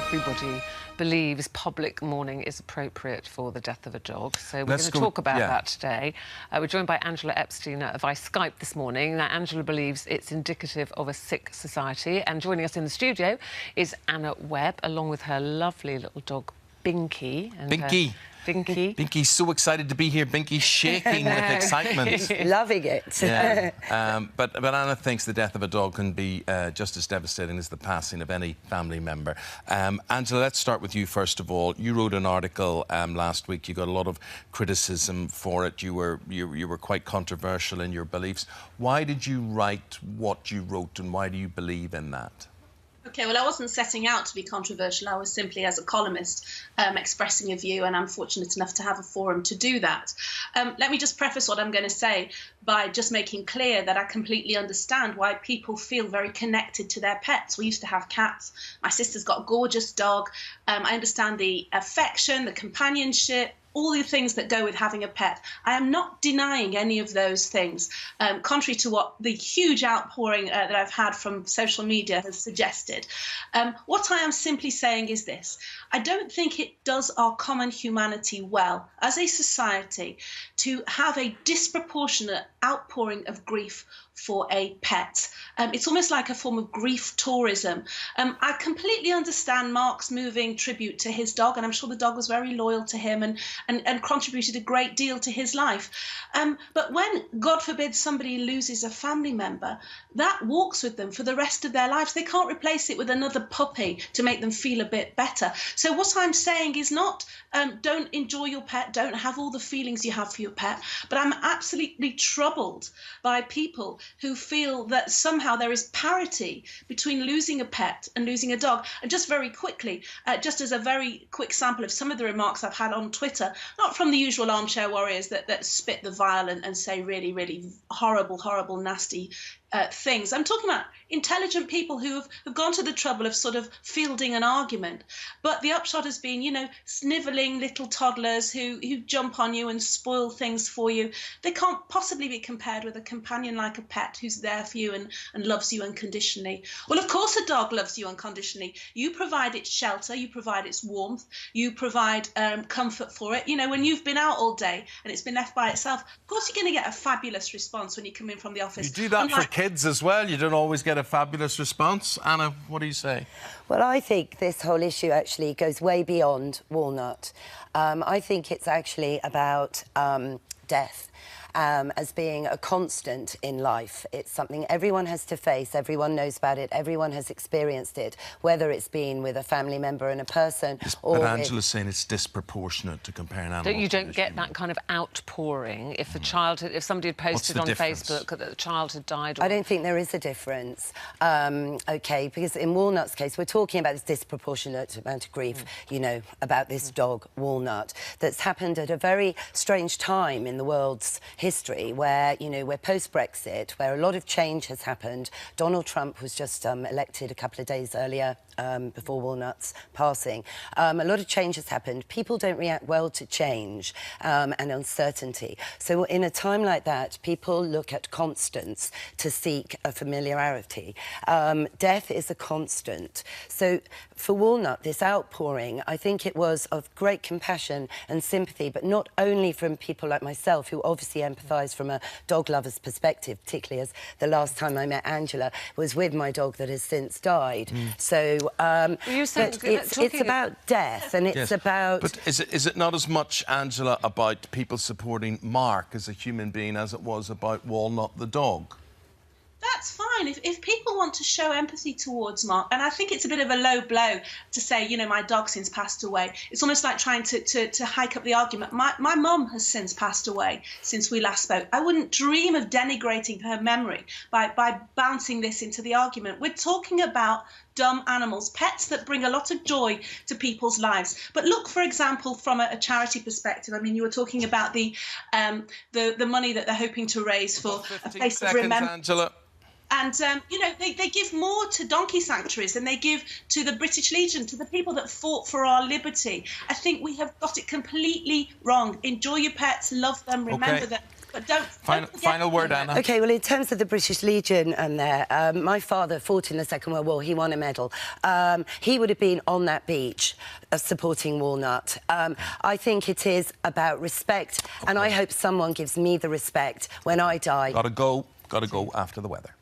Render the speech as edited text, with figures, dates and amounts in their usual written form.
everybody believes public mourning is appropriate for the death of a dog. So we're going to talk about that today. We're joined by Angela Epstein via Skype this morning. Now, Angela believes it's indicative of a sick society. And joining us in the studio is Anna Webb, along with her lovely little dog, Binky. And Binky. Binky. Binky's so excited to be here. Binky's shaking with excitement. Loving it. Yeah. But Anna thinks the death of a dog can be just as devastating as the passing of any family member. Angela, let's start with you first of all. You wrote an article last week. You got a lot of criticism for it. You were quite controversial in your beliefs. Why did you write what you wrote, and why do you believe in that? OK, well, I wasn't setting out to be controversial. I was simply, as a columnist, expressing a view, and I'm fortunate enough to have a forum to do that. Let me just preface what I'm going to say by just making clear that I completely understand why people feel very connected to their pets. We used to have cats. My sister's got a gorgeous dog. I understand the affection, the companionship, all the things that go with having a pet. I am not denying any of those things, contrary to what the huge outpouring that I've had from social media has suggested. What I am simply saying is this: I don't think it does our common humanity well as a society to have a disproportionate outpouring of grief for a pet. It's almost like a form of grief tourism. I completely understand Mark's moving tribute to his dog, and I'm sure the dog was very loyal to him and contributed a great deal to his life. But when, God forbid, somebody loses a family member, that walks with them for the rest of their lives. They can't replace it with another puppy to make them feel a bit better. So what I'm saying is not don't enjoy your pet, don't have all the feelings you have for your pet, but I'm absolutely troubled by people who feel that somehow there is parity between losing a pet and losing a dog. And just very quickly, just as a very quick sample of some of the remarks I've had on Twitter, not from the usual armchair warriors that spit the vile and say really, really horrible, nasty things. I'm talking about intelligent people who have gone to the trouble of sort of fielding an argument. But the upshot has been, you know, snivelling little toddlers who jump on you and spoil things for you. They can't possibly be compared with a companion like a pet who's there for you and loves you unconditionally. Well, of course a dog loves you unconditionally. You provide its shelter, you provide its warmth, you provide comfort for it. You know, when you've been out all day and it's been left by itself, of course you're going to get a fabulous response when you come in from the office. You do that for kids as well. You don't always get a fabulous response. Anna, what do you say? Well, I think this whole issue actually goes way beyond Walnut. I think it's actually about death. As being a constant in life. It's something everyone has to face, everyone knows about it, everyone has experienced it, whether it's been with a family member and a person or... But Angela's saying it's disproportionate to compare an animal. You don't get that kind of outpouring if if somebody had posted on Facebook that the child had died. I don't think there is a difference, OK, because in Walnut's case, we're talking about this disproportionate amount of grief, you know, about this dog, Walnut, that's happened at a very strange time in the world's history where, you know, we're post-Brexit, where a lot of change has happened. Donald Trump was just elected a couple of days earlier before Walnut's passing. A lot of change has happened. People don't react well to change and uncertainty. So in a time like that, people look at constants to seek a familiarity. Death is a constant. So for Walnut, this outpouring, I think it was of great compassion and sympathy, but not only from people like myself, who obviously empathise from a dog lover's perspective, particularly as the last time I met Angela was with my dog that has since died. So it's about death, and it's about... But is it not as much, Angela, about people supporting Mark as a human being as it was about Walnut the dog? That's fine. If people want to show empathy towards Mark, and I think it's a bit of a low blow to say, you know, my dog since passed away. It's almost like trying to hike up the argument. My mum has since passed away since we last spoke. I wouldn't dream of denigrating her memory by bouncing this into the argument. We're talking about dumb animals, pets that bring a lot of joy to people's lives. But look, for example, from a charity perspective, I mean, you were talking about the money that they're hoping to raise for a place of remembrance. Angela. And, you know, they give more to donkey sanctuaries than they give to the British Legion, to the people that fought for our liberty. I think we have got it completely wrong. Enjoy your pets, love them, remember them. But don't final word, Anna. OK, well, in terms of the British Legion and there, my father fought in the Second World War. He won a medal. He would have been on that beach supporting Walnut. I think it is about respect, and I hope someone gives me the respect when I die. Gotta go after the weather.